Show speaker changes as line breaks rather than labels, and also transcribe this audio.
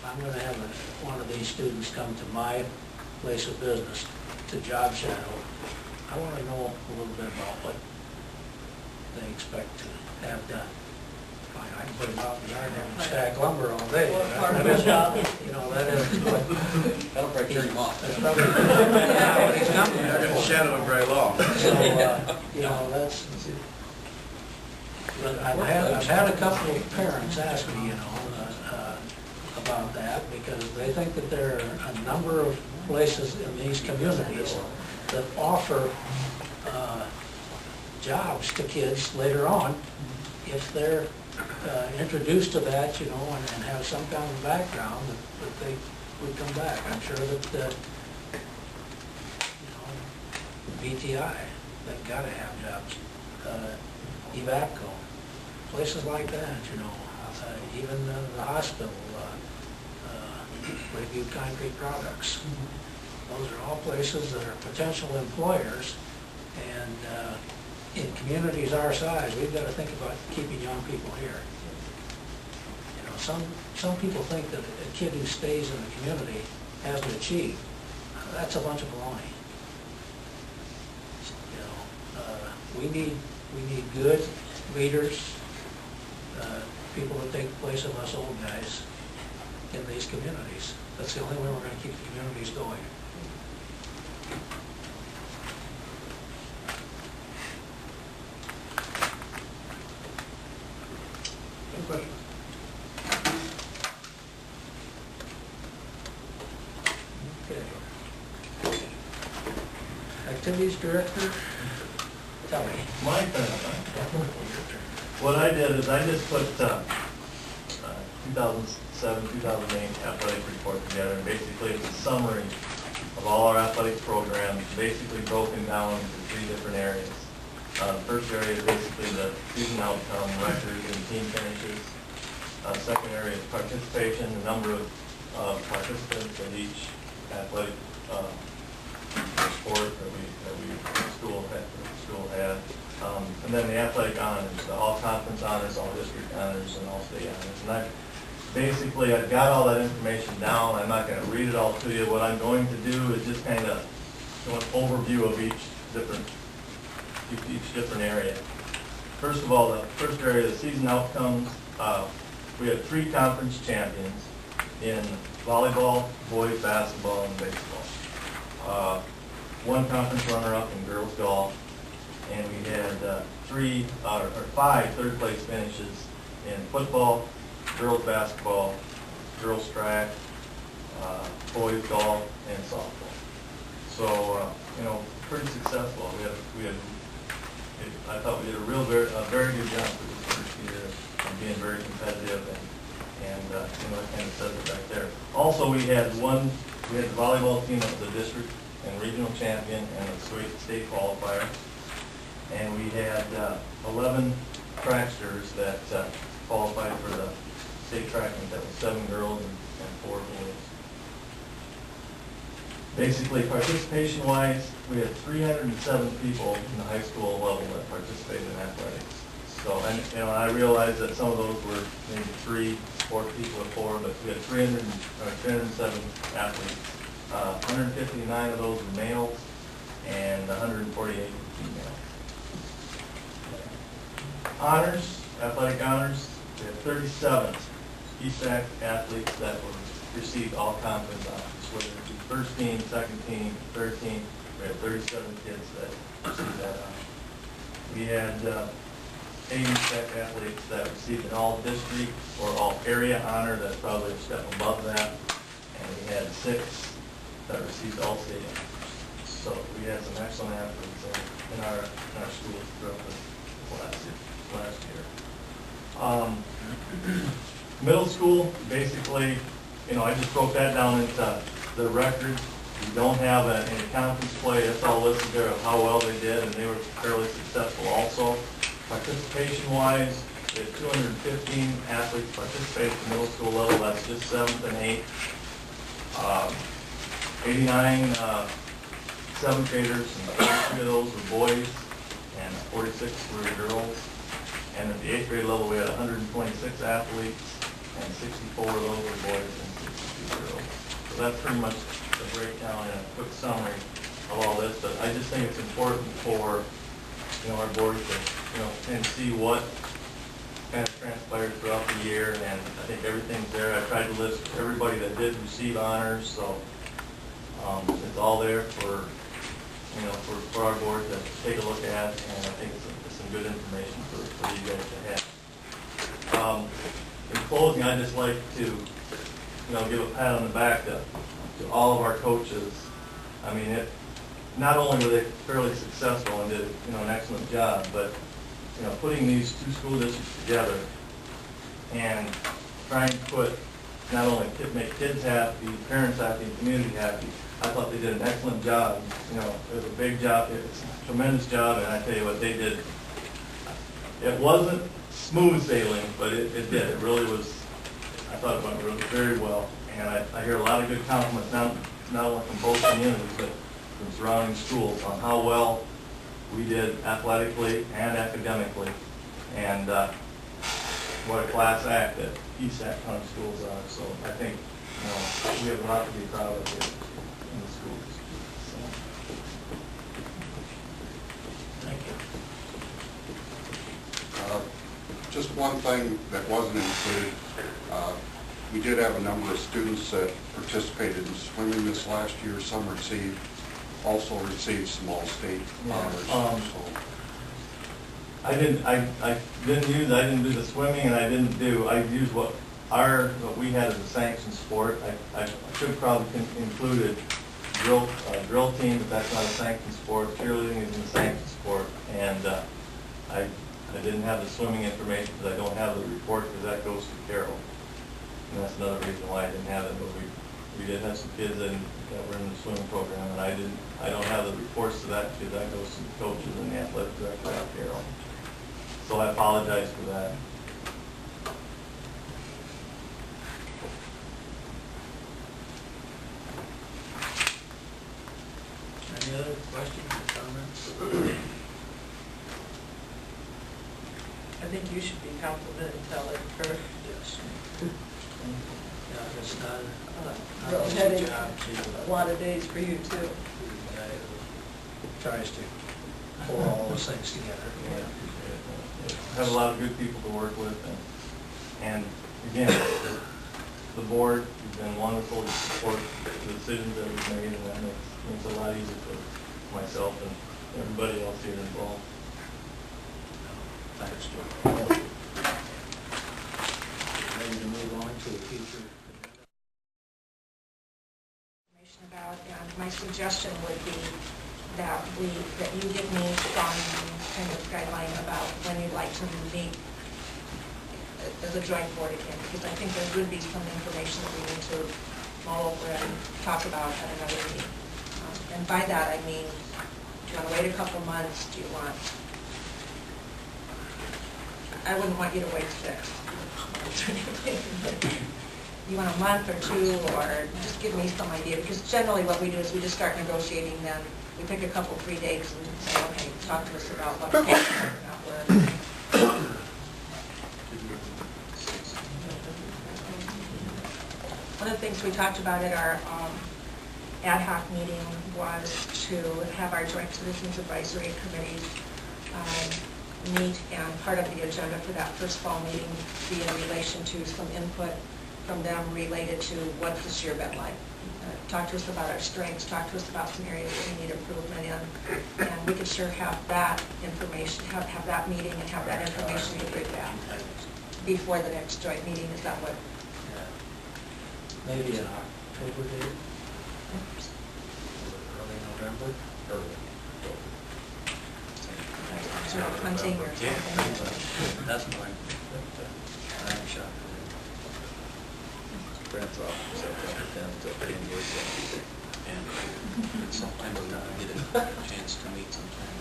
I'm gonna have one of these students come to my place of business to job shadow, I wanna know a little bit about what they expect to have done. Fine, I can put him out in the yard and stack lumber all day. That is, you know, that is what.
That'll probably turn him off.
That's probably, yeah, but he's coming there.
Didn't shadow him very long.
So, you know, that's, but I've had a couple of parents ask me, you know, about that, because they think that there are a number of places in these communities that offer jobs to kids later on if they're introduced to that, you know, and have some kind of background that they would come back. I'm sure that, you know, BTI, they've got to have jobs. Evapco, places like that, you know, even the hospital, Lakeview Concrete Products. Those are all places that are potential employers, and in communities our size, we've got to think about keeping young people here. You know, some people think that a kid who stays in the community has to achieve. That's a bunch of baloney. You know, we need good leaders, people that take the place of us old guys in these communities. That's the only way we're going to keep the communities going.
Any questions?
Okay. Activities Director, tell me.
My turn. What I did is I just put 2007, 2008 athletic report together, and basically it's a summary of all our athletic programs, basically broken down into 3 different areas. The first area is basically the season outcome, records, and team finishes. Second area is participation, the number of participants in each athletic sport that school had. And then the athletic honors, the all conference honors, all district honors, and all state honors. And I've got all that information down. I'm not going to read it all to you. What I'm going to do is just kind of do an overview of each different area. First of all, the first area, the season outcomes. We have 3 conference champions in volleyball, boys basketball, and baseball. 1 conference runner-up in girls golf, and we had 5 third-place finishes in football, girls basketball, girls track, boys golf, and softball. So, you know, pretty successful. I thought we did a very good job for this first year of being very competitive, and you know, that kind of says it right there. Also, we had the volleyball team that was the district and regional champion and a state qualifier, and we had 11 tracksters that qualified for the state track meet. That was 7 girls and 4 boys. Basically, participation-wise, we had 307 people in the high school level that participated in athletics. So, and you know, I realized that some of those were maybe 3, 4 people or 4, but we had 307 athletes. 159 of those were males, and 148 were females. Honors, athletic honors, we had 37 ESAC athletes that received all conference honors, whether it be first team, second team, third team. We had 37 kids that received that honor. We had 8 ESAC athletes that received an all district or all area honor. That's probably a step above that. And we had 6 that received all state honors. So we had some excellent athletes in our schools throughout the last year. Middle school, basically, you know, I just broke that down into the records. We don't have any conference play. That's all listed there of how well they did, and they were fairly successful also. Participation-wise, we had 215 athletes participate at the middle school level. That's just 7th and 8th. 89 7th graders, and 43 of those were boys, and 46 were girls. And at the 8th grade level, we had 126 athletes, and 64 of those were boys and 2-0. So that's pretty much the breakdown and a quick summary of all this, but I just think it's important for, our board to, and see what kind of transpired throughout the year, and I think everything's there. I tried to list everybody that did receive honors, so it's all there for, for our board to take a look at, and I think it's some good information for you guys to have. In closing, I'd just like to, give a pat on the back to all of our coaches. I mean, not only were they fairly successful and did, an excellent job, but, putting these two school districts together and trying to put, not only make kids happy, parents happy, and community happy, I thought they did an excellent job. It was a big job, it's a tremendous job, and I tell you what, they did. It wasn't smooth sailing, but it did. It really was, I thought it went really very well. And I hear a lot of good compliments, not only from both communities, but from surrounding schools on how well we did athletically and academically. And what a class act that ESAC County schools are. So I think, we have a lot to be proud of here in the schools. So.
Thank you.
Just one thing that wasn't included, we did have a number of students that participated in swimming this last year. Some also received some all-state honors.
I didn't do the swimming, and I used what we had as a sanctioned sport. I should probably included drill team, but that's not a sanctioned sport. Cheerleading is a sanctioned sport, and I didn't have the swimming information because I don't have the report, because that goes to Carol. And that's another reason why I didn't have it. But we did have some kids that were in the swimming program, and I don't have the reports to that because that goes to the coaches and the athletic director out Carol. So I apologize for that.
Any other questions or comments?
I think you should be complimenting Kelly for
Yes. Yeah, it's not
real
an easy
headache.
job.
A lot of days for you too.
Tries to pull all those things together.
Have a lot of good people to work with, and again, the board has been wonderful to support the decisions that we've made, and that makes it a lot easier for myself and everybody else here involved.
Thanks, Joe. Ready to move on to the future.
Information about, and my suggestion would be that you give me some kind of guideline about when you'd like to meet as a joint board again, because I think there would be some information that we need to mull over and talk about at another meeting. And by that I mean, do you want to wait a couple months? Do you want? I wouldn't want you to wait 6. You want a month or 2, or just give me some idea, because generally what we do is we just start negotiating, then we pick a couple, 3 dates and say, okay, talk to us about what's going on. One of the things we talked about at our ad hoc meeting was to have our joint citizens advisory committees meet, and part of the agenda for that first fall meeting be in relation to some input from them related to what's this year been like. Talk to us about our strengths, talk to us about some areas that we need improvement in, and we could sure have that information, have that meeting and have that information to bring back before the next joint meeting. Is that what?
Maybe an October date? Early November? Early.
Hunting or something?
That's fine. I'm shocked. Grant's off September 10th till January 7th. And sometime we're going to get a chance to meet sometime.